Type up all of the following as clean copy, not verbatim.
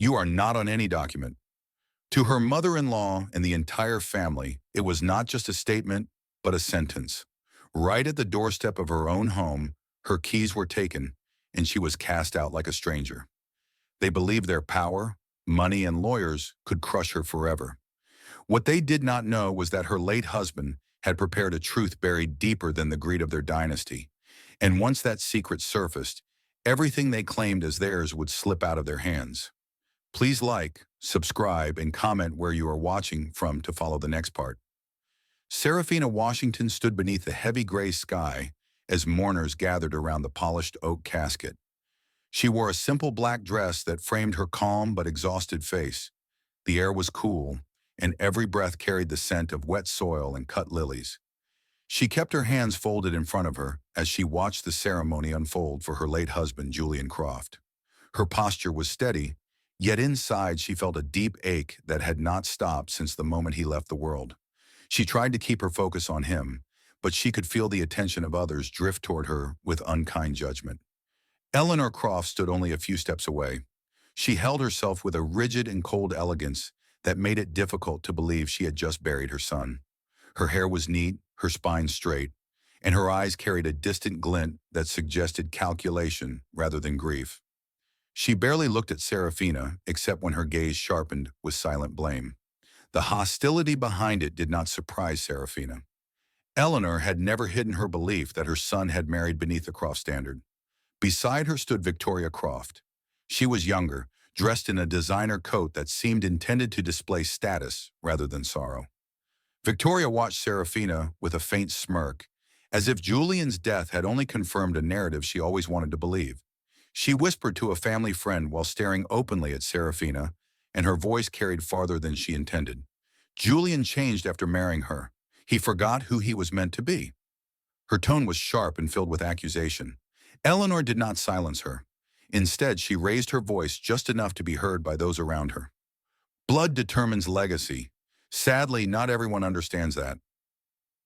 You are not on any document. To her mother-in-law and the entire family, it was not just a statement, but a sentence. Right at the doorstep of her own home, her keys were taken, and she was cast out like a stranger. They believed their power, money, and lawyers could crush her forever. What they did not know was that her late husband had prepared a truth buried deeper than the greed of their dynasty. And once that secret surfaced, everything they claimed as theirs would slip out of their hands. Please like, subscribe, and comment where you are watching from to follow the next part. Serafina Washington stood beneath the heavy gray sky as mourners gathered around the polished oak casket. She wore a simple black dress that framed her calm but exhausted face. The air was cool, and every breath carried the scent of wet soil and cut lilies. She kept her hands folded in front of her as she watched the ceremony unfold for her late husband, Julian Croft. Her posture was steady, yet inside she felt a deep ache that had not stopped since the moment he left the world. She tried to keep her focus on him, but she could feel the attention of others drift toward her with unkind judgment. Eleanor Croft stood only a few steps away. She held herself with a rigid and cold elegance that made it difficult to believe she had just buried her son. Her hair was neat, her spine straight, and her eyes carried a distant glint that suggested calculation rather than grief. She barely looked at Serafina, except when her gaze sharpened with silent blame. The hostility behind it did not surprise Serafina. Eleanor had never hidden her belief that her son had married beneath the Croft standard. Beside her stood Victoria Croft. She was younger, dressed in a designer coat that seemed intended to display status rather than sorrow. Victoria watched Serafina with a faint smirk, as if Julian's death had only confirmed a narrative she always wanted to believe. She whispered to a family friend while staring openly at Serafina, and her voice carried farther than she intended. Julian changed after marrying her. He forgot who he was meant to be. Her tone was sharp and filled with accusation. Eleanor did not silence her. Instead, she raised her voice just enough to be heard by those around her. Blood determines legacy. Sadly, not everyone understands that.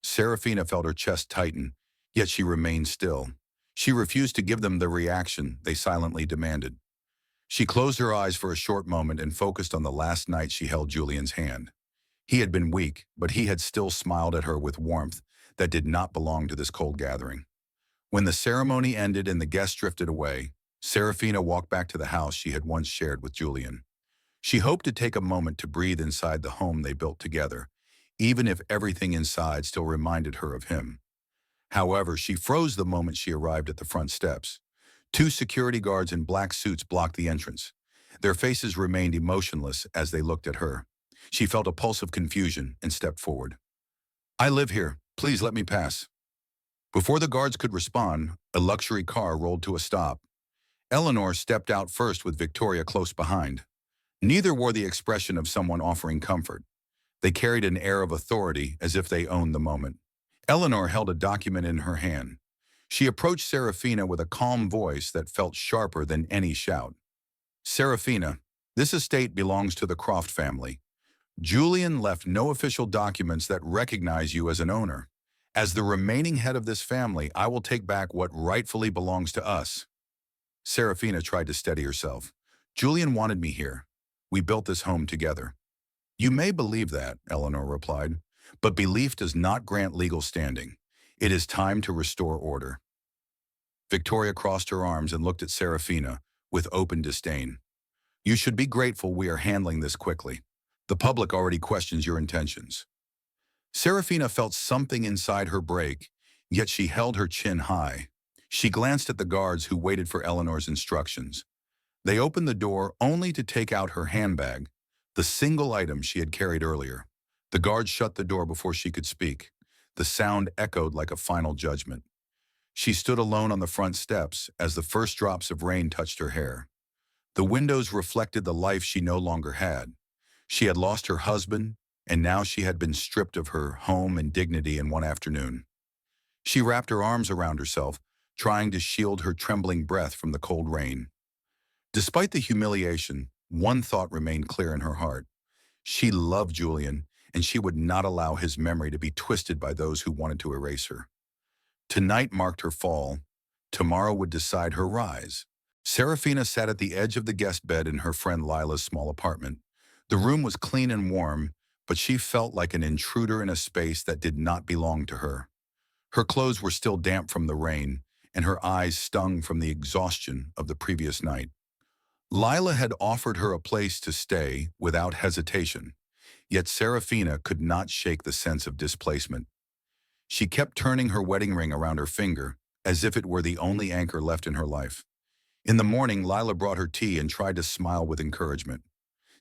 Serafina felt her chest tighten, yet she remained still. She refused to give them the reaction they silently demanded. She closed her eyes for a short moment and focused on the last night she held Julian's hand. He had been weak, but he had still smiled at her with warmth that did not belong to this cold gathering. When the ceremony ended and the guests drifted away, Serafina walked back to the house she had once shared with Julian. She hoped to take a moment to breathe inside the home they built together, even if everything inside still reminded her of him. However, she froze the moment she arrived at the front steps. Two security guards in black suits blocked the entrance. Their faces remained emotionless as they looked at her. She felt a pulse of confusion and stepped forward. "I live here. Please let me pass." Before the guards could respond, a luxury car rolled to a stop. Eleanor stepped out first with Victoria close behind. Neither wore the expression of someone offering comfort. They carried an air of authority as if they owned the moment. Eleanor held a document in her hand. She approached Serafina with a calm voice that felt sharper than any shout. "Serafina, this estate belongs to the Croft family. Julian left no official documents that recognize you as an owner. As the remaining head of this family, I will take back what rightfully belongs to us." Serafina tried to steady herself. "Julian wanted me here. We built this home together." "You may believe that," Eleanor replied, "but belief does not grant legal standing. It is time to restore order." Victoria crossed her arms and looked at Serafina with open disdain. "You should be grateful we are handling this quickly. The public already questions your intentions." Serafina felt something inside her break, yet she held her chin high. She glanced at the guards who waited for Eleanor's instructions. They opened the door only to take out her handbag, the single item she had carried earlier. The guards shut the door before she could speak. The sound echoed like a final judgment. She stood alone on the front steps as the first drops of rain touched her hair. The windows reflected the life she no longer had. She had lost her husband, and now she had been stripped of her home and dignity in one afternoon. She wrapped her arms around herself, trying to shield her trembling breath from the cold rain. Despite the humiliation, one thought remained clear in her heart. She loved Julian, and she would not allow his memory to be twisted by those who wanted to erase her. Tonight marked her fall. Tomorrow would decide her rise. Serafina sat at the edge of the guest bed in her friend Lila's small apartment. The room was clean and warm, but she felt like an intruder in a space that did not belong to her. Her clothes were still damp from the rain, and her eyes stung from the exhaustion of the previous night. Lila had offered her a place to stay without hesitation, yet Serafina could not shake the sense of displacement. She kept turning her wedding ring around her finger, as if it were the only anchor left in her life. In the morning, Lila brought her tea and tried to smile with encouragement.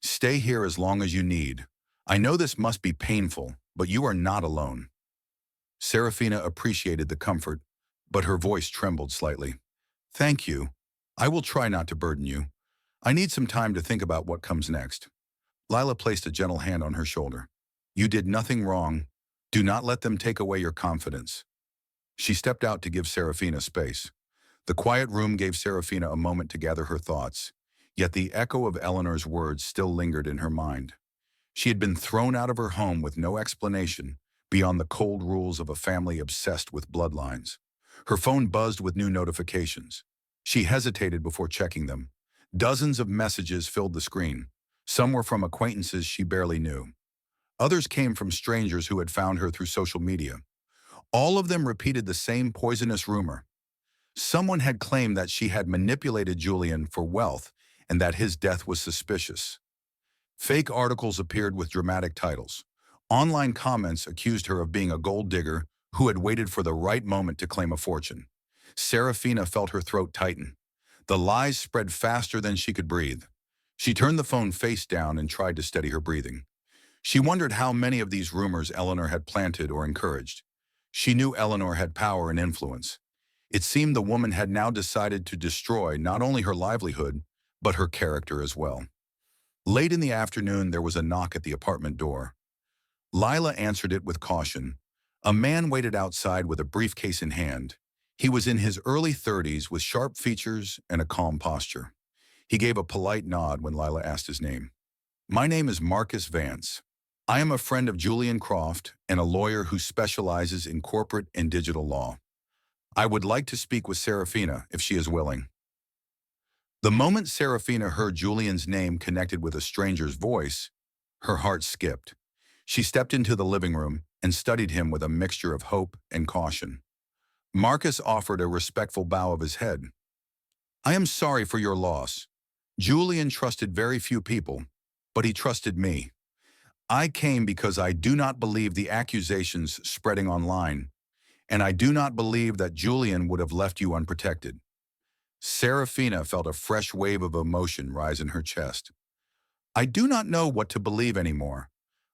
"Stay here as long as you need. I know this must be painful, but you are not alone." Serafina appreciated the comfort, but her voice trembled slightly. "Thank you. I will try not to burden you. I need some time to think about what comes next." Lila placed a gentle hand on her shoulder. "You did nothing wrong. Do not let them take away your confidence." She stepped out to give Serafina space. The quiet room gave Serafina a moment to gather her thoughts, yet the echo of Eleanor's words still lingered in her mind. She had been thrown out of her home with no explanation beyond the cold rules of a family obsessed with bloodlines. Her phone buzzed with new notifications. She hesitated before checking them. Dozens of messages filled the screen. Some were from acquaintances she barely knew. Others came from strangers who had found her through social media. All of them repeated the same poisonous rumor. Someone had claimed that she had manipulated Julian for wealth and that his death was suspicious. Fake articles appeared with dramatic titles. Online comments accused her of being a gold digger who had waited for the right moment to claim a fortune. Serafina felt her throat tighten. The lies spread faster than she could breathe. She turned the phone face down and tried to steady her breathing. She wondered how many of these rumors Eleanor had planted or encouraged. She knew Eleanor had power and influence. It seemed the woman had now decided to destroy not only her livelihood, but her character as well. Late in the afternoon, there was a knock at the apartment door. Lila answered it with caution. A man waited outside with a briefcase in hand. He was in his early 30s with sharp features and a calm posture. He gave a polite nod when Lila asked his name. "My name is Marcus Vance. I am a friend of Julian Croft and a lawyer who specializes in corporate and digital law. I would like to speak with Serafina if she is willing." The moment Serafina heard Julian's name connected with a stranger's voice, her heart skipped. She stepped into the living room and studied him with a mixture of hope and caution. Marcus offered a respectful bow of his head. "I am sorry for your loss. Julian trusted very few people, but he trusted me. I came because I do not believe the accusations spreading online, and I do not believe that Julian would have left you unprotected." Serafina felt a fresh wave of emotion rise in her chest. "I do not know what to believe anymore.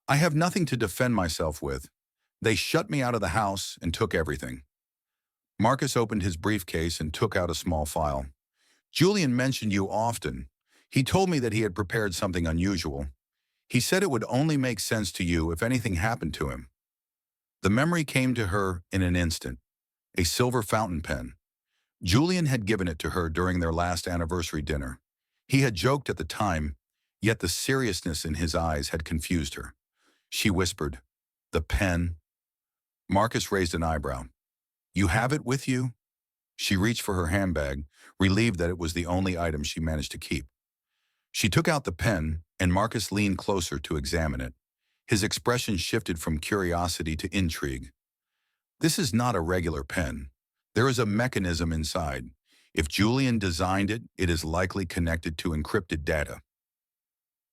I have nothing to defend myself with. They shut me out of the house and took everything." Marcus opened his briefcase and took out a small file. "Julian mentioned you often. He told me that he had prepared something unusual. He said it would only make sense to you if anything happened to him." The memory came to her in an instant. A silver fountain pen. Julian had given it to her during their last anniversary dinner. He had joked at the time, yet the seriousness in his eyes had confused her. She whispered, "The pen." Marcus raised an eyebrow. "You have it with you?" She reached for her handbag, relieved that it was the only item she managed to keep. She took out the pen, and Marcus leaned closer to examine it. His expression shifted from curiosity to intrigue. "This is not a regular pen. There is a mechanism inside. If Julian designed it, it is likely connected to encrypted data."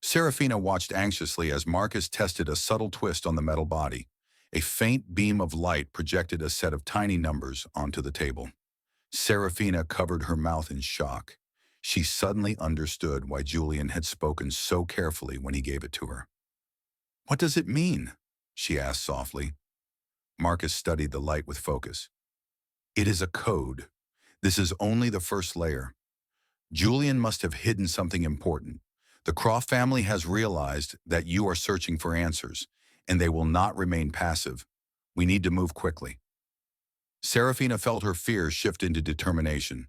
Serafina watched anxiously as Marcus tested a subtle twist on the metal body. A faint beam of light projected a set of tiny numbers onto the table. Serafina covered her mouth in shock. She suddenly understood why Julian had spoken so carefully when he gave it to her. "What does it mean?" she asked softly. Marcus studied the light with focus. "It is a code. This is only the first layer. Julian must have hidden something important. The Croft family has realized that you are searching for answers, and they will not remain passive. We need to move quickly." Serafina felt her fear shift into determination.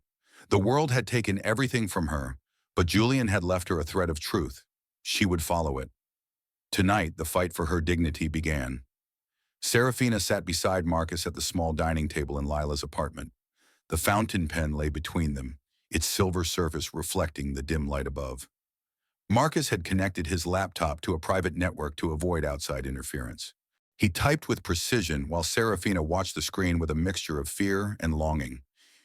The world had taken everything from her, but Julian had left her a thread of truth. She would follow it. Tonight, the fight for her dignity began. Serafina sat beside Marcus at the small dining table in Lila's apartment. The fountain pen lay between them, its silver surface reflecting the dim light above. Marcus had connected his laptop to a private network to avoid outside interference. He typed with precision while Serafina watched the screen with a mixture of fear and longing.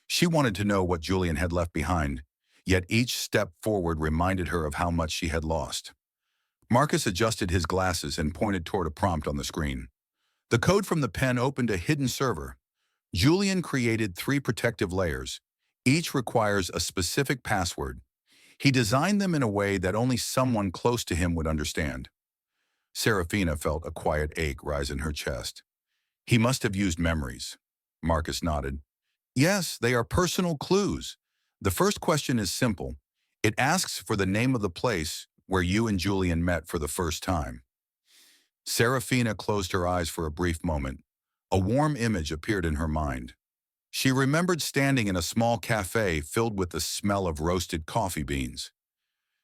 She wanted to know what Julian had left behind, yet each step forward reminded her of how much she had lost. Marcus adjusted his glasses and pointed toward a prompt on the screen. The code from the pen opened a hidden server. Julian created 3 protective layers. Each requires a specific password. He designed them in a way that only someone close to him would understand. Serafina felt a quiet ache rise in her chest. He must have used memories. Marcus nodded. Yes, they are personal clues. The first question is simple. It asks for the name of the place where you and Julian met for the first time. Serafina closed her eyes for a brief moment. A warm image appeared in her mind. She remembered standing in a small cafe filled with the smell of roasted coffee beans.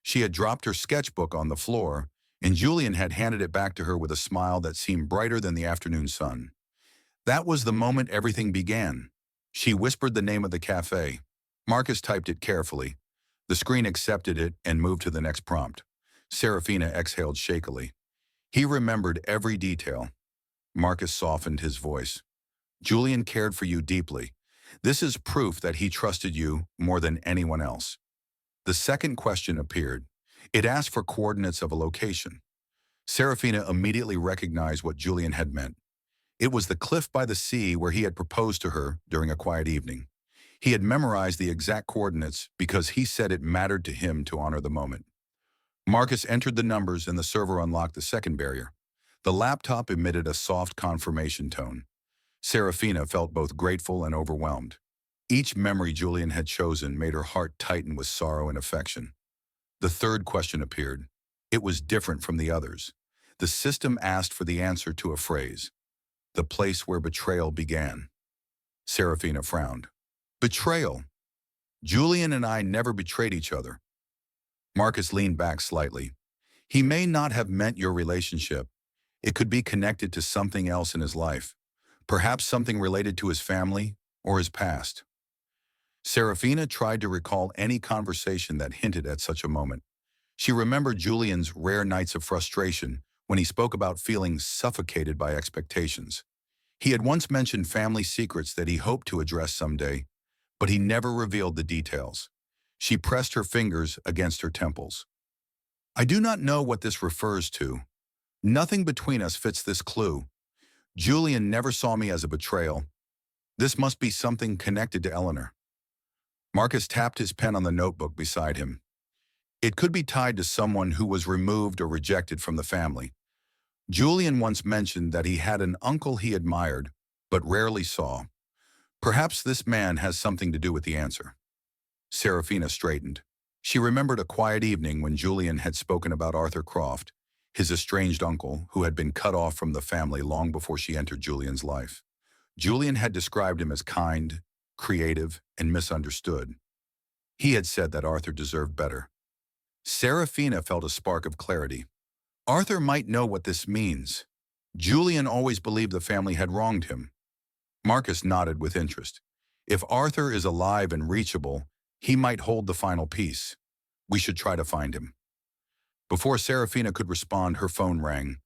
She had dropped her sketchbook on the floor, and Julian had handed it back to her with a smile that seemed brighter than the afternoon sun. That was the moment everything began. She whispered the name of the cafe. Marcus typed it carefully. The screen accepted it and moved to the next prompt. Serafina exhaled shakily. He remembered every detail. Marcus softened his voice. Julian cared for you deeply. This is proof that he trusted you more than anyone else. The second question appeared. It asked for coordinates of a location. Serafina immediately recognized what Julian had meant. It was the cliff by the sea where he had proposed to her during a quiet evening. He had memorized the exact coordinates because he said it mattered to him to honor the moment. Marcus entered the numbers and the server unlocked the second barrier. The laptop emitted a soft confirmation tone. Serafina felt both grateful and overwhelmed. Each memory Julian had chosen made her heart tighten with sorrow and affection. The third question appeared. It was different from the others. The system asked for the answer to a phrase. The place where betrayal began. Serafina frowned. Betrayal. Julian and I never betrayed each other. Marcus leaned back slightly. He may not have meant your relationship. It could be connected to something else in his life. Perhaps something related to his family or his past. Serafina tried to recall any conversation that hinted at such a moment. She remembered Julian's rare nights of frustration when he spoke about feeling suffocated by expectations. He had once mentioned family secrets that he hoped to address someday, but he never revealed the details. She pressed her fingers against her temples. I do not know what this refers to. Nothing between us fits this clue. Julian never saw me as a betrayal. This must be something connected to Eleanor. Marcus tapped his pen on the notebook beside him. It could be tied to someone who was removed or rejected from the family. Julian once mentioned that he had an uncle he admired, but rarely saw. Perhaps this man has something to do with the answer. Serafina straightened. She remembered a quiet evening when Julian had spoken about Arthur Croft, his estranged uncle who had been cut off from the family long before she entered Julian's life. Julian had described him as kind, creative, and misunderstood. He had said that Arthur deserved better. Serafina felt a spark of clarity. Arthur might know what this means. Julian always believed the family had wronged him. Marcus nodded with interest. If Arthur is alive and reachable, he might hold the final piece. We should try to find him. Before Serafina could respond, her phone rang.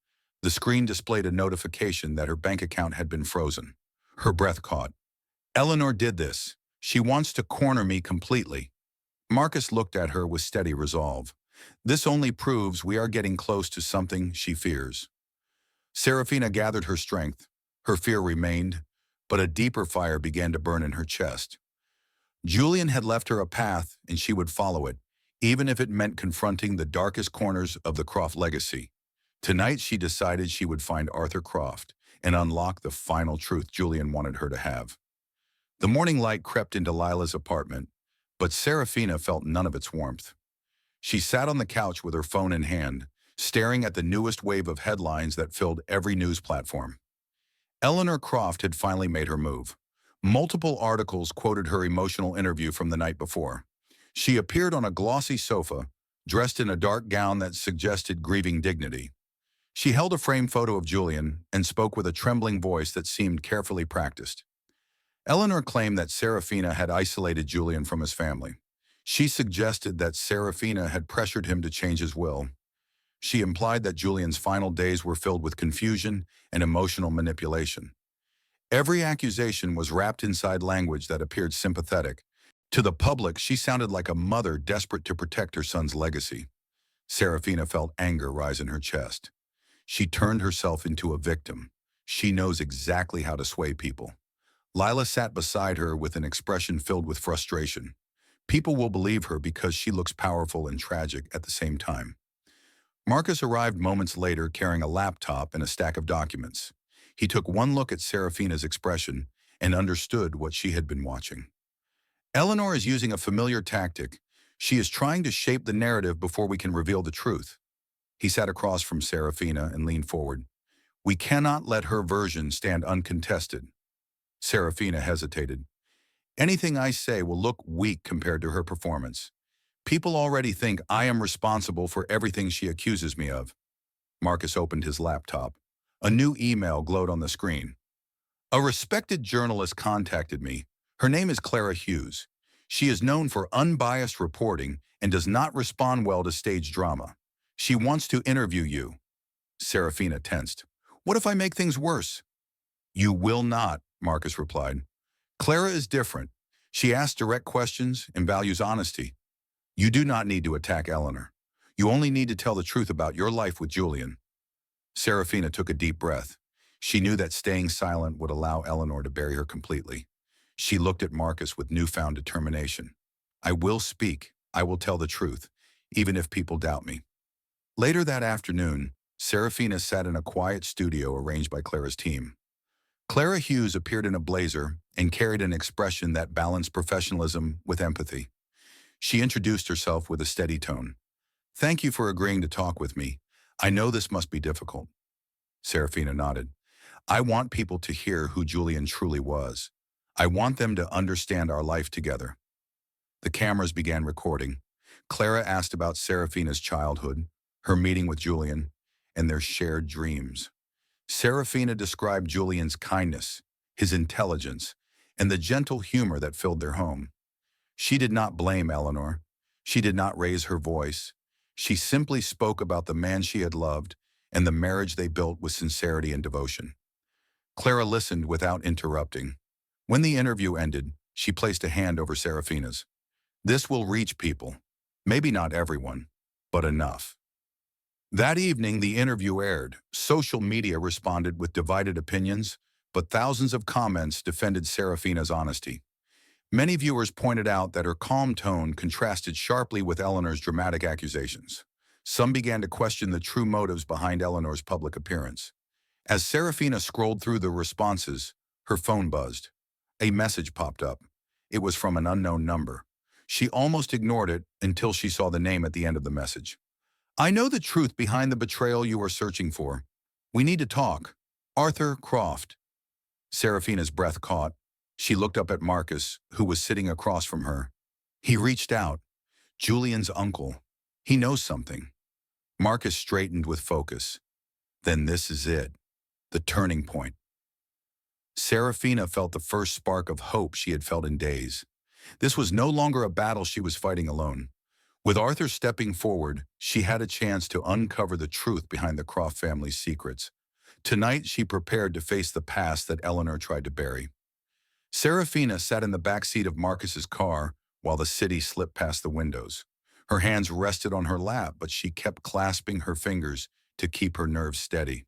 The screen displayed a notification that her bank account had been frozen. Her breath caught. Eleanor did this. She wants to corner me completely. Marcus looked at her with steady resolve. This only proves we are getting close to something she fears. Serafina gathered her strength. Her fear remained, but a deeper fire began to burn in her chest. Julian had left her a path, and she would follow it, even if it meant confronting the darkest corners of the Croft legacy. Tonight she decided she would find Arthur Croft and unlock the final truth Julian wanted her to have. The morning light crept into Lila's apartment, but Serafina felt none of its warmth. She sat on the couch with her phone in hand, staring at the newest wave of headlines that filled every news platform. Eleanor Croft had finally made her move. Multiple articles quoted her emotional interview from the night before. She appeared on a glossy sofa, dressed in a dark gown that suggested grieving dignity. She held a framed photo of Julian and spoke with a trembling voice that seemed carefully practiced. Eleanor claimed that Serafina had isolated Julian from his family. She suggested that Serafina had pressured him to change his will. She implied that Julian's final days were filled with confusion and emotional manipulation. Every accusation was wrapped inside language that appeared sympathetic. To the public, she sounded like a mother desperate to protect her son's legacy. Serafina felt anger rise in her chest. She turned herself into a victim. She knows exactly how to sway people. Lila sat beside her with an expression filled with frustration. People will believe her because she looks powerful and tragic at the same time. Marcus arrived moments later carrying a laptop and a stack of documents. He took one look at Serafina's expression and understood what she had been watching. Eleanor is using a familiar tactic. She is trying to shape the narrative before we can reveal the truth. He sat across from Serafina and leaned forward. We cannot let her version stand uncontested. Serafina hesitated. Anything I say will look weak compared to her performance. People already think I am responsible for everything she accuses me of. Marcus opened his laptop. A new email glowed on the screen. A respected journalist contacted me. Her name is Clara Hughes. She is known for unbiased reporting and does not respond well to stage drama. She wants to interview you. Serafina tensed. What if I make things worse? You will not, Marcus replied. Clara is different. She asks direct questions and values honesty. You do not need to attack Eleanor. You only need to tell the truth about your life with Julian. Serafina took a deep breath. She knew that staying silent would allow Eleanor to bury her completely. She looked at Marcus with newfound determination. I will speak. I will tell the truth, even if people doubt me. Later that afternoon, Serafina sat in a quiet studio arranged by Clara's team. Clara Hughes appeared in a blazer and carried an expression that balanced professionalism with empathy. She introduced herself with a steady tone. Thank you for agreeing to talk with me. I know this must be difficult. Serafina nodded. I want people to hear who Julian truly was. I want them to understand our life together. The cameras began recording. Clara asked about Serafina's childhood, her meeting with Julian, and their shared dreams. Serafina described Julian's kindness, his intelligence, and the gentle humor that filled their home. She did not blame Eleanor. She did not raise her voice. She simply spoke about the man she had loved and the marriage they built with sincerity and devotion. Clara listened without interrupting. When the interview ended, she placed a hand over Serafina's. This will reach people. Maybe not everyone, but enough. That evening, the interview aired. Social media responded with divided opinions, but thousands of comments defended Serafina's honesty. Many viewers pointed out that her calm tone contrasted sharply with Eleanor's dramatic accusations. Some began to question the true motives behind Eleanor's public appearance. As Serafina scrolled through the responses, her phone buzzed. A message popped up. It was from an unknown number. She almost ignored it until she saw the name at the end of the message. I know the truth behind the betrayal you are searching for. We need to talk. Arthur Croft. Serafina's breath caught. She looked up at Marcus, who was sitting across from her. He reached out. Julian's uncle. He knows something. Marcus straightened with focus. Then this is it. The turning point. Serafina felt the first spark of hope she had felt in days. This was no longer a battle she was fighting alone. With Arthur stepping forward, she had a chance to uncover the truth behind the Croft family's secrets. Tonight, she prepared to face the past that Eleanor tried to bury. Serafina sat in the back seat of Marcus's car while the city slipped past the windows. Her hands rested on her lap, but she kept clasping her fingers to keep her nerves steady.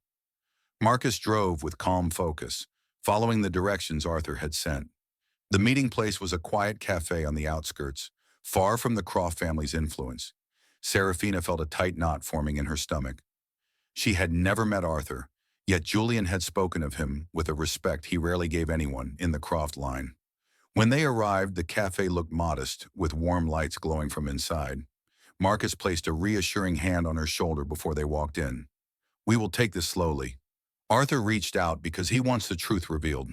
Marcus drove with calm focus, following the directions Arthur had sent. The meeting place was a quiet cafe on the outskirts, far from the Croft family's influence. Serafina felt a tight knot forming in her stomach. She had never met Arthur, yet Julian had spoken of him with a respect he rarely gave anyone in the Croft line. When they arrived, the cafe looked modest, with warm lights glowing from inside. Marcus placed a reassuring hand on her shoulder before they walked in. We will take this slowly. Arthur reached out because he wants the truth revealed.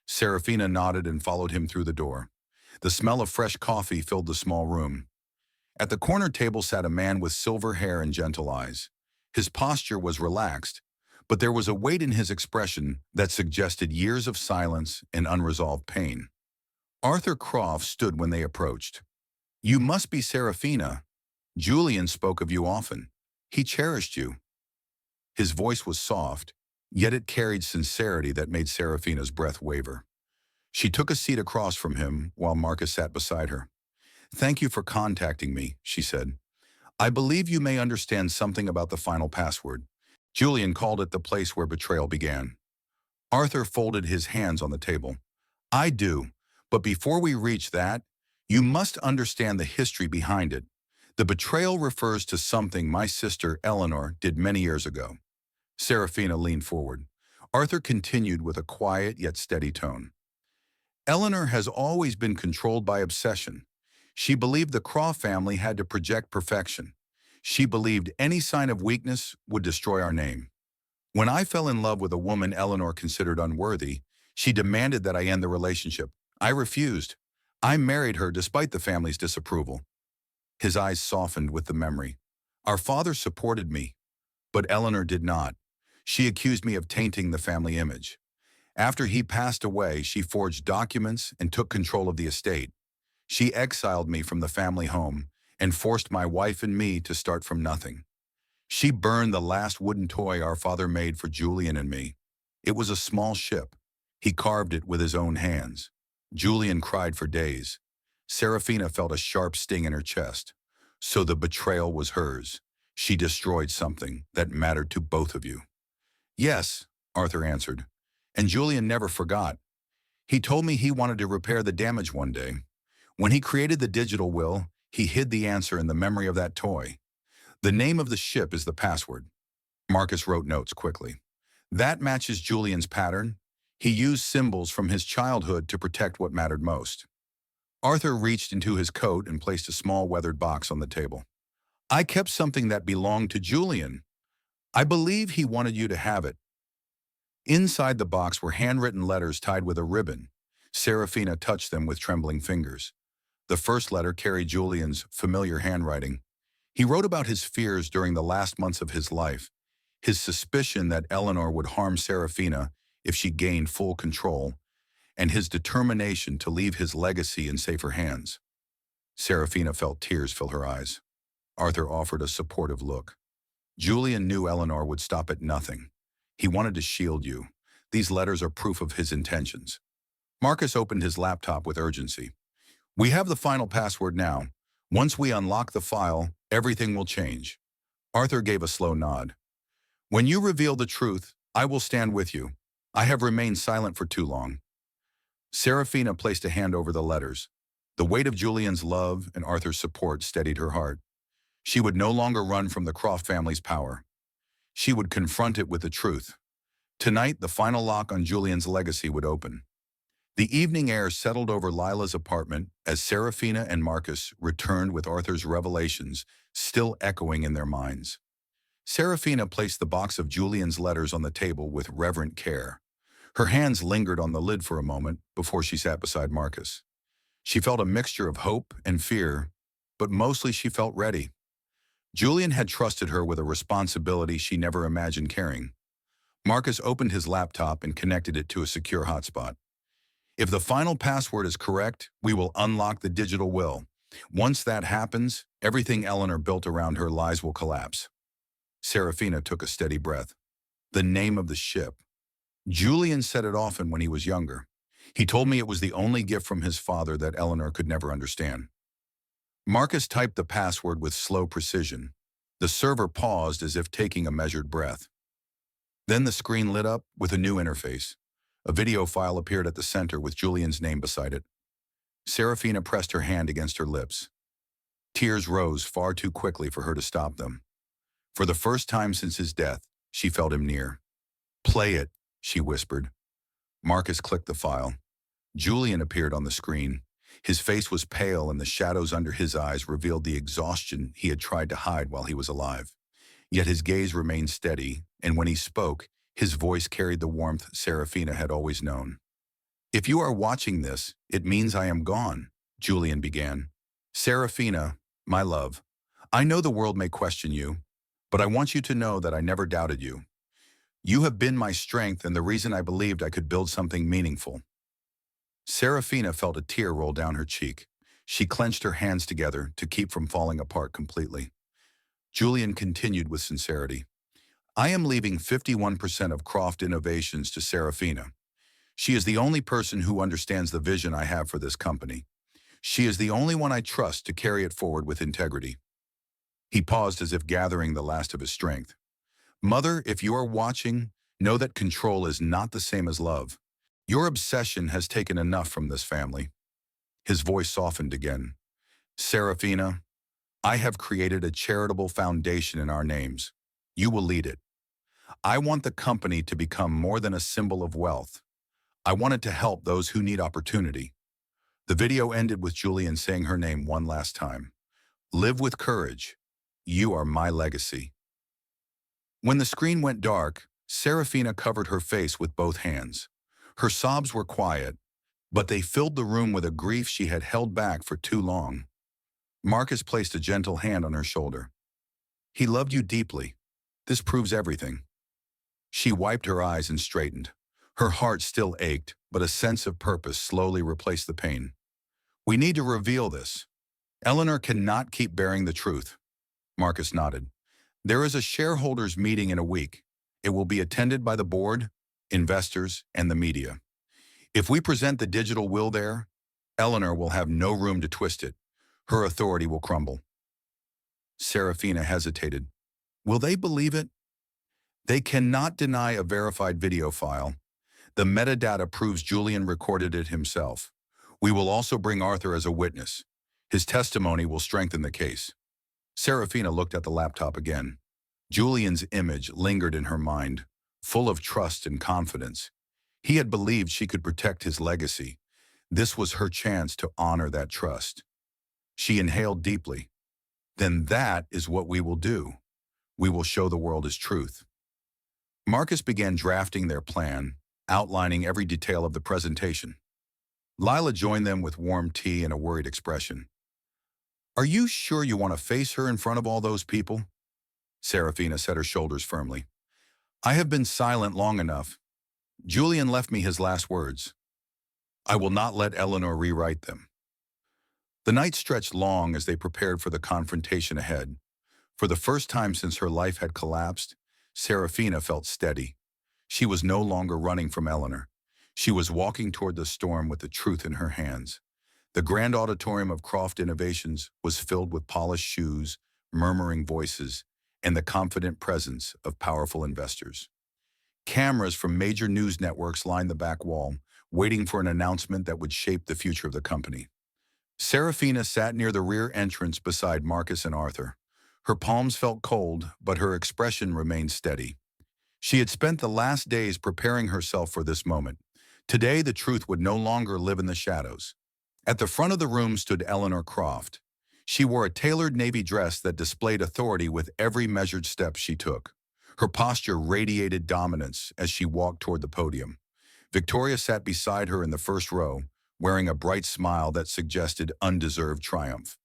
Serafina nodded and followed him through the door. The smell of fresh coffee filled the small room. At the corner table sat a man with silver hair and gentle eyes. His posture was relaxed, but there was a weight in his expression that suggested years of silence and unresolved pain. Arthur Croft stood when they approached. You must be Serafina. Julian spoke of you often. He cherished you. His voice was soft, yet it carried sincerity that made Serafina's breath waver. She took a seat across from him while Marcus sat beside her. Thank you for contacting me, she said. I believe you may understand something about the final password. Julian called it the place where betrayal began. Arthur folded his hands on the table. I do, but before we reach that, you must understand the history behind it. The betrayal refers to something my sister Eleanor did many years ago. Serafina leaned forward. Arthur continued with a quiet yet steady tone. Eleanor has always been controlled by obsession. She believed the Craw family had to project perfection. She believed any sign of weakness would destroy our name. When I fell in love with a woman Eleanor considered unworthy, she demanded that I end the relationship. I refused. I married her despite the family's disapproval. His eyes softened with the memory. Our father supported me, but Eleanor did not. She accused me of tainting the family image. After he passed away, she forged documents and took control of the estate. She exiled me from the family home and forced my wife and me to start from nothing. She burned the last wooden toy our father made for Julian and me. It was a small ship. He carved it with his own hands. Julian cried for days. Serafina felt a sharp sting in her chest. So the betrayal was hers. She destroyed something that mattered to both of you. Yes, Arthur answered. And Julian never forgot. He told me he wanted to repair the damage one day. When he created the digital will, he hid the answer in the memory of that toy. The name of the ship is the password. Marcus wrote notes quickly. That matches Julian's pattern. He used symbols from his childhood to protect what mattered most. Arthur reached into his coat and placed a small weathered box on the table. I kept something that belonged to Julian. I believe he wanted you to have it. Inside the box were handwritten letters tied with a ribbon. Serafina touched them with trembling fingers. The first letter carried Julian's familiar handwriting. He wrote about his fears during the last months of his life, his suspicion that Eleanor would harm Serafina if she gained full control, and his determination to leave his legacy in safer hands. Serafina felt tears fill her eyes. Arthur offered a supportive look. Julian knew Eleanor would stop at nothing. He wanted to shield you. These letters are proof of his intentions. Marcus opened his laptop with urgency. We have the final password now. Once we unlock the file, everything will change. Arthur gave a slow nod. When you reveal the truth, I will stand with you. I have remained silent for too long. Serafina placed a hand over the letters. The weight of Julian's love and Arthur's support steadied her heart. She would no longer run from the Croft family's power. She would confront it with the truth. Tonight, the final lock on Julian's legacy would open. The evening air settled over Lila's apartment as Serafina and Marcus returned with Arthur's revelations still echoing in their minds. Serafina placed the box of Julian's letters on the table with reverent care. Her hands lingered on the lid for a moment before she sat beside Marcus. She felt a mixture of hope and fear, but mostly she felt ready. Julian had trusted her with a responsibility she never imagined carrying. Marcus opened his laptop and connected it to a secure hotspot. If the final password is correct, we will unlock the digital will. Once that happens, everything Eleanor built around her lies will collapse. Serafina took a steady breath. The name of the ship. Julian said it often when he was younger. He told me it was the only gift from his father that Eleanor could never understand. Marcus typed the password with slow precision. The server paused as if taking a measured breath. Then the screen lit up with a new interface. A video file appeared at the center with Julian's name beside it. Serafina pressed her hand against her lips. Tears rose far too quickly for her to stop them. For the first time since his death, she felt him near. Play it, she whispered. Marcus clicked the file. Julian appeared on the screen. His face was pale and the shadows under his eyes revealed the exhaustion he had tried to hide while he was alive. Yet his gaze remained steady, and when he spoke, his voice carried the warmth Serafina had always known. If you are watching this, it means I am gone, Julian began. Serafina, my love, I know the world may question you, but I want you to know that I never doubted you. You have been my strength and the reason I believed I could build something meaningful. Serafina felt a tear roll down her cheek. She clenched her hands together to keep from falling apart completely. Julian continued with sincerity. I am leaving 51% of Croft Innovations to Serafina. She is the only person who understands the vision I have for this company. She is the only one I trust to carry it forward with integrity. He paused as if gathering the last of his strength. Mother, if you are watching, know that control is not the same as love. Your obsession has taken enough from this family. His voice softened again. Serafina, I have created a charitable foundation in our names. You will lead it. I want the company to become more than a symbol of wealth. I want it to help those who need opportunity. The video ended with Julian saying her name one last time. Live with courage. You are my legacy. When the screen went dark, Serafina covered her face with both hands. Her sobs were quiet, but they filled the room with a grief she had held back for too long. Marcus placed a gentle hand on her shoulder. He loved you deeply. This proves everything. She wiped her eyes and straightened. Her heart still ached, but a sense of purpose slowly replaced the pain. We need to reveal this. Eleanor cannot keep bearing the truth. Marcus nodded. There is a shareholders' meeting in a week. It will be attended by the board, investors, and the media. If we present the digital will there, Eleanor will have no room to twist it. Her authority will crumble. Serafina hesitated. Will they believe it? They cannot deny a verified video file. The metadata proves Julian recorded it himself. We will also bring Arthur as a witness. His testimony will strengthen the case. Serafina looked at the laptop again. Julian's image lingered in her mind, full of trust and confidence. He had believed she could protect his legacy. This was her chance to honor that trust. She inhaled deeply. Then that is what we will do. We will show the world his truth. Marcus began drafting their plan, outlining every detail of the presentation. Lila joined them with warm tea and a worried expression. Are you sure you want to face her in front of all those people? Serafina set her shoulders firmly. I have been silent long enough. Julian left me his last words. I will not let Eleanor rewrite them. The night stretched long as they prepared for the confrontation ahead. For the first time since her life had collapsed, Serafina felt steady. She was no longer running from Eleanor. She was walking toward the storm with the truth in her hands. The grand auditorium of Croft Innovations was filled with polished shoes, murmuring voices, and the confident presence of powerful investors. Cameras from major news networks lined the back wall, waiting for an announcement that would shape the future of the company. Serafina sat near the rear entrance beside Marcus and Arthur. Her palms felt cold, but her expression remained steady. She had spent the last days preparing herself for this moment. Today, the truth would no longer live in the shadows. At the front of the room stood Eleanor Croft. She wore a tailored navy dress that displayed authority with every measured step she took. Her posture radiated dominance as she walked toward the podium. Victoria sat beside her in the first row, wearing a bright smile that suggested undeserved triumph.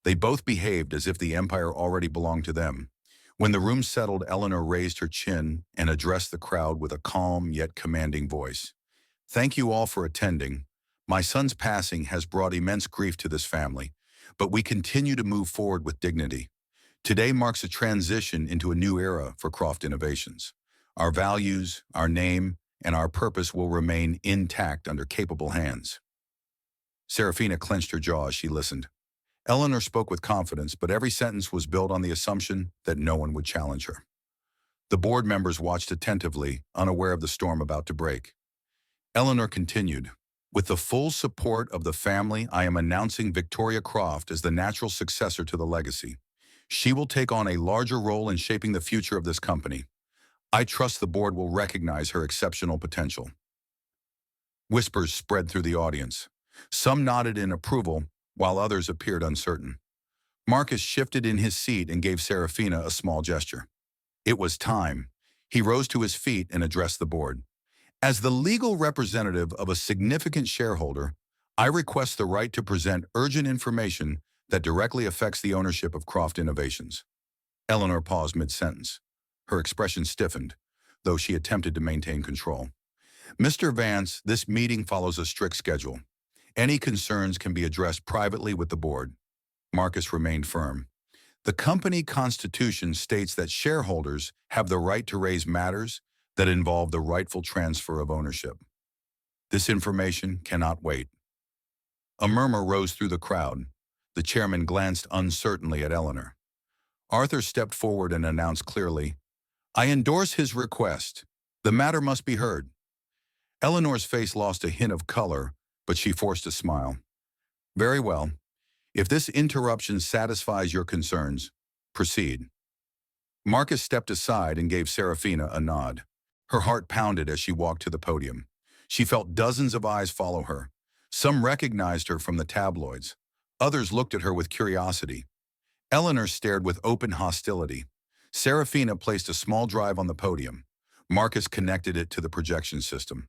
They both behaved as if the empire already belonged to them. When the room settled, Eleanor raised her chin and addressed the crowd with a calm yet commanding voice. Thank you all for attending. My son's passing has brought immense grief to this family, but we continue to move forward with dignity. Today marks a transition into a new era for Croft Innovations. Our values, our name, and our purpose will remain intact under capable hands. Serafina clenched her jaw as she listened. Eleanor spoke with confidence, but every sentence was built on the assumption that no one would challenge her. The board members watched attentively, unaware of the storm about to break. Eleanor continued, with the full support of the family, I am announcing Victoria Croft as the natural successor to the legacy. She will take on a larger role in shaping the future of this company. I trust the board will recognize her exceptional potential. Whispers spread through the audience. Some nodded in approval, while others appeared uncertain. Marcus shifted in his seat and gave Serafina a small gesture. It was time. He rose to his feet and addressed the board. As the legal representative of a significant shareholder, I request the right to present urgent information that directly affects the ownership of Croft Innovations. Eleanor paused mid-sentence. Her expression stiffened, though she attempted to maintain control. Mr. Vance, this meeting follows a strict schedule. Any concerns can be addressed privately with the board. Marcus remained firm. The company constitution states that shareholders have the right to raise matters that involve the rightful transfer of ownership. This information cannot wait. A murmur rose through the crowd. The chairman glanced uncertainly at Eleanor. Arthur stepped forward and announced clearly, "I endorse his request. The matter must be heard." Eleanor's face lost a hint of color, but she forced a smile. "Very well. If this interruption satisfies your concerns, proceed." Marcus stepped aside and gave Serafina a nod. Her heart pounded as she walked to the podium. She felt dozens of eyes follow her. Some recognized her from the tabloids. Others looked at her with curiosity. Eleanor stared with open hostility. Serafina placed a small drive on the podium. Marcus connected it to the projection system.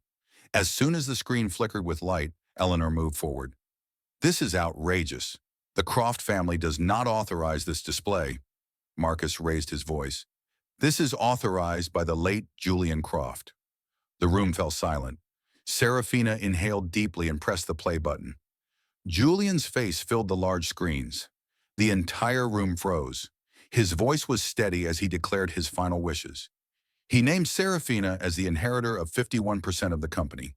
As soon as the screen flickered with light, Eleanor moved forward. "This is outrageous. The Croft family does not authorize this display." Marcus raised his voice. "This is authorized by the late Julian Croft." The room fell silent. Serafina inhaled deeply and pressed the play button. Julian's face filled the large screens. The entire room froze. His voice was steady as he declared his final wishes. He named Serafina as the inheritor of 51% of the company.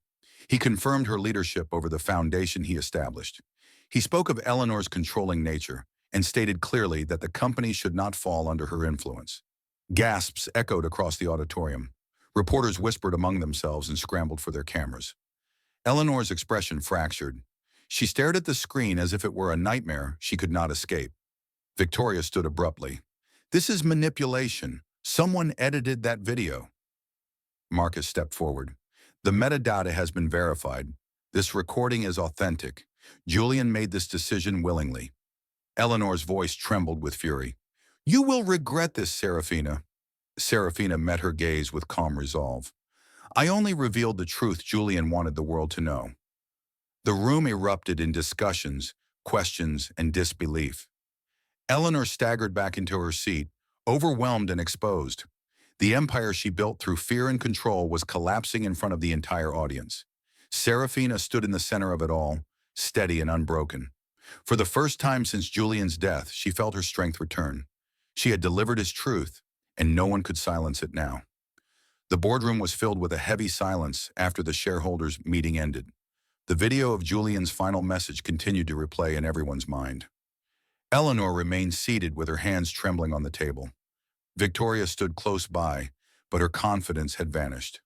He confirmed her leadership over the foundation he established. He spoke of Eleanor's controlling nature and stated clearly that the company should not fall under her influence. Gasps echoed across the auditorium. Reporters whispered among themselves and scrambled for their cameras. Eleanor's expression fractured. She stared at the screen as if it were a nightmare she could not escape. Victoria stood abruptly. "This is manipulation. Someone edited that video." Marcus stepped forward. "The metadata has been verified. This recording is authentic. Julian made this decision willingly." Eleanor's voice trembled with fury. "You will regret this, Serafina." Serafina met her gaze with calm resolve. "I only revealed the truth Julian wanted the world to know." The room erupted in discussions, questions, and disbelief. Eleanor staggered back into her seat, overwhelmed and exposed. The empire she built through fear and control was collapsing in front of the entire audience. Serafina stood in the center of it all, steady and unbroken. For the first time since Julian's death, she felt her strength return. She had delivered his truth, and no one could silence it now. The boardroom was filled with a heavy silence after the shareholders' meeting ended. The video of Julian's final message continued to replay in everyone's mind. Eleanor remained seated with her hands trembling on the table. Victoria stood close by, but her confidence had vanished.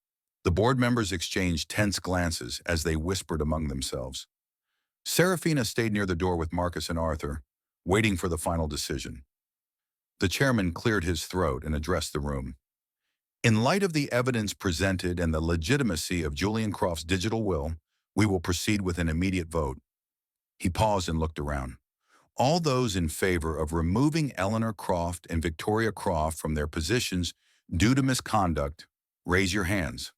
The board members exchanged tense glances as they whispered among themselves. Serafina stayed near the door with Marcus and Arthur, waiting for the final decision. The chairman cleared his throat and addressed the room. "In light of the evidence presented and the legitimacy of Julian Croft's digital will, we will proceed with an immediate vote." He paused and looked around. "All those in favor of removing Eleanor Croft and Victoria Croft from their positions due to misconduct, raise your hands."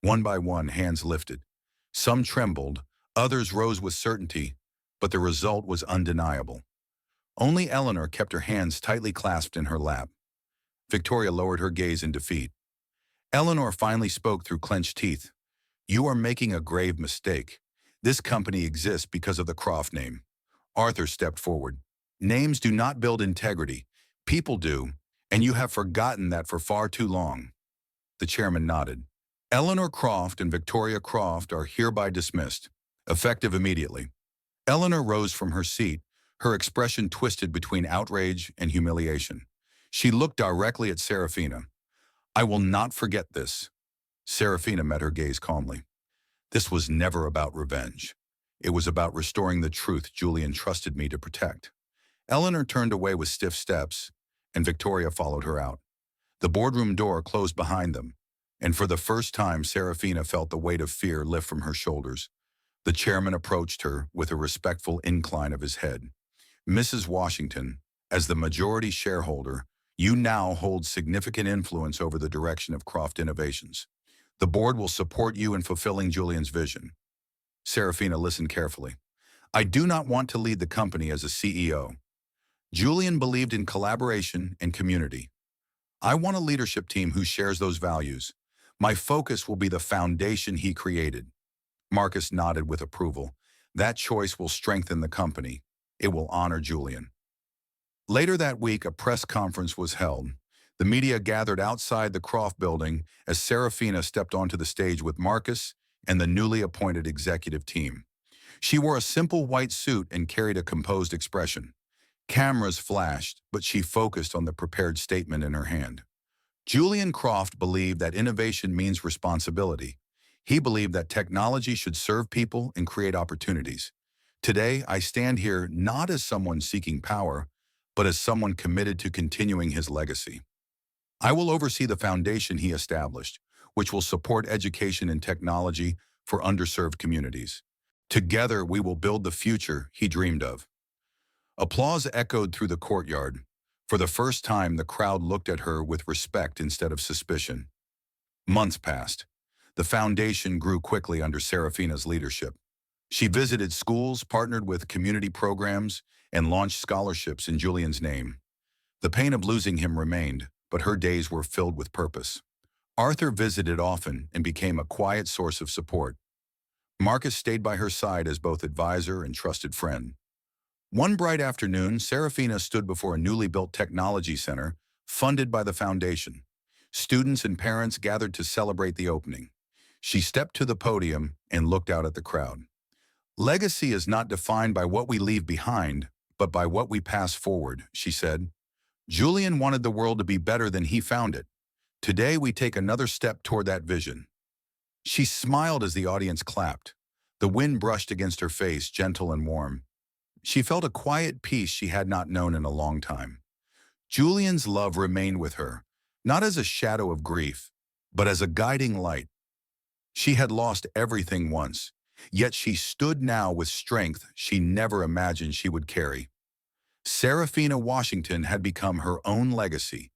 One by one, hands lifted. Some trembled, others rose with certainty, but the result was undeniable. Only Eleanor kept her hands tightly clasped in her lap. Victoria lowered her gaze in defeat. Eleanor finally spoke through clenched teeth. "You are making a grave mistake. This company exists because of the Croft name." Arthur stepped forward. "Names do not build integrity. People do, and you have forgotten that for far too long." The chairman nodded. "Eleanor Croft and Victoria Croft are hereby dismissed, effective immediately." Eleanor rose from her seat, her expression twisted between outrage and humiliation. She looked directly at Serafina. "I will not forget this." Serafina met her gaze calmly. "This was never about revenge. It was about restoring the truth Julian trusted me to protect." Eleanor turned away with stiff steps, and Victoria followed her out. The boardroom door closed behind them, and for the first time Serafina felt the weight of fear lift from her shoulders. The chairman approached her with a respectful incline of his head. "Mrs. Washington, as the majority shareholder, you now hold significant influence over the direction of Croft Innovations. The board will support you in fulfilling Julian's vision." Serafina listened carefully. "I do not want to lead the company as a CEO. Julian believed in collaboration and community. I want a leadership team who shares those values. My focus will be the foundation he created." Marcus nodded with approval. That choice will strengthen the company. It will honor Julian. Later that week, a press conference was held. The media gathered outside the Croft building as Serafina stepped onto the stage with Marcus and the newly appointed executive team. She wore a simple white suit and carried a composed expression. Cameras flashed, but she focused on the prepared statement in her hand. Julian Croft believed that innovation means responsibility. He believed that technology should serve people and create opportunities. Today, I stand here not as someone seeking power, but as someone committed to continuing his legacy. I will oversee the foundation he established, which will support education and technology for underserved communities. Together, we will build the future he dreamed of. Applause echoed through the courtyard. For the first time, the crowd looked at her with respect instead of suspicion. Months passed. The foundation grew quickly under Serafina's leadership. She visited schools, partnered with community programs, and launched scholarships in Julian's name. The pain of losing him remained, but her days were filled with purpose. Arthur visited often and became a quiet source of support. Marcus stayed by her side as both advisor and trusted friend. One bright afternoon, Serafina stood before a newly built technology center funded by the foundation. Students and parents gathered to celebrate the opening. She stepped to the podium and looked out at the crowd. Legacy is not defined by what we leave behind, but by what we pass forward, she said. Julian wanted the world to be better than he found it. Today we take another step toward that vision. She smiled as the audience clapped. The wind brushed against her face, gentle and warm. She felt a quiet peace she had not known in a long time. Julian's love remained with her, not as a shadow of grief, but as a guiding light. She had lost everything once, yet she stood now with strength she never imagined she would carry. Serafina Washington had become her own legacy,